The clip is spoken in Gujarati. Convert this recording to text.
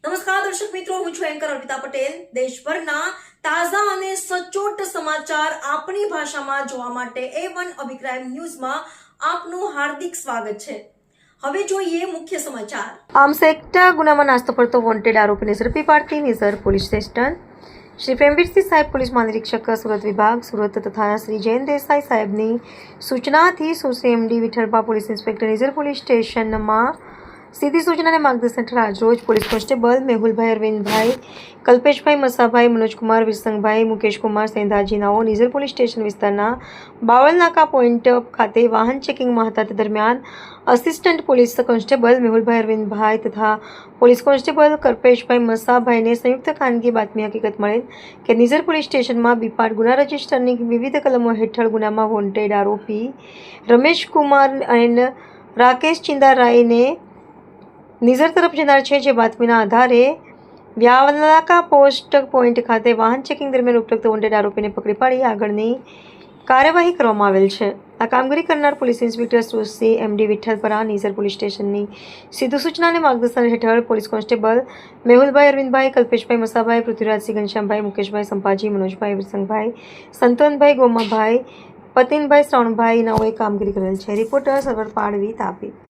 નમસ્કાર દર્શક મિત્રો, હું છું એન્કર અર્પિતા પટેલ। દેશભરના તાજા અને સચોટ સમાચાર આપણી ભાષામાં જોવા માટે A1 અભિક્રાઇમ ન્યૂઝમાં આપનું હાર્દિક સ્વાગત છે। હવે જોઈએ મુખ્ય સમાચાર। આર્મ્સ એક્ટના ગુનામાં નાસ્તો કરતો વોન્ટેડ આરોપીને ઝડપી પાડતી નિઝર પોલીસ સ્ટેશન। શ્રી પ્રેમવીરસિંહ સાહેબ પોલીસ મહાનિરીક્ષક સુરત વિભાગ સુરત તથા શ્રી જૈન દેસાઈ સાહેબની સૂચનાથી Sushri MD Vitthalbha police inspector Nizar police સ્ટેશનમાં સીધી સૂચના અને માર્ગદર્શન હેઠળ આજરોજ પોલીસ કોન્સ્ટેબલ મેહુલભાઈ અરવિંદભાઈ, કલ્પેશભાઈ મસાભાઈ, મનોજકુમાર વિરસંગભાઈ, મુકેશકુમાર સેંધાજીનાઓ નિઝર પોલીસ સ્ટેશન વિસ્તારના બાવળ નાકા પોઈન્ટ ખાતે વાહન ચેકિંગમાં હતા। તે દરમિયાન assistant police constable Mehulbhai Arvindbhai તથા પોલીસ કોન્સ્ટેબલ કલ્પેશભાઈ મસાભાઈને સંયુક્ત ખાનગી બાતમી હકીકત મળેલ કે નિઝર પોલીસ સ્ટેશનમાં બીપાટ ગુના રજિસ્ટરની વિવિધ કલમો હેઠળ ગુનામાં વોન્ટેડ આરોપી રમેશકુમાર એન્ડ રાકેશ ચિંદારાયને નિઝર તરફ જનાર છે। જે બાતમીના આધારે વ્યાવલાકા પોસ્ટ પોઈન્ટ ખાતે વાહન ચેકિંગ દરમિયાન ઉપરોક્ત વોન્ટેડ આરોપીને પકડી પાડી આગળની કાર્યવાહી કરવામાં આવેલ છે। આ કામગીરી કરનાર પોલીસ ઇન્સ્પેક્ટર સુશ્રી MD વિઠ્ઠલપરા નિઝર પોલીસ સ્ટેશનની સીધું સૂચના અને માર્ગદર્શન હેઠળ પોલીસ કોન્સ્ટેબલ મેહુલભાઈ અરવિંદભાઈ, કલ્પેશભાઈ મસાભાઈ, પૃથ્વીરાજસિંહ ઘનશ્યામભાઈ, મુકેશભાઈ સંપાજી, મનોજભાઈ વિરસંગભાઈ, સંતવનભાઈ ગોમાભાઈ, પતિનભાઈ શ્રવણભાઈ નાઓએ કામગીરી કરેલ છે। રિપોર્ટર સરવર પાડવી, તાપી।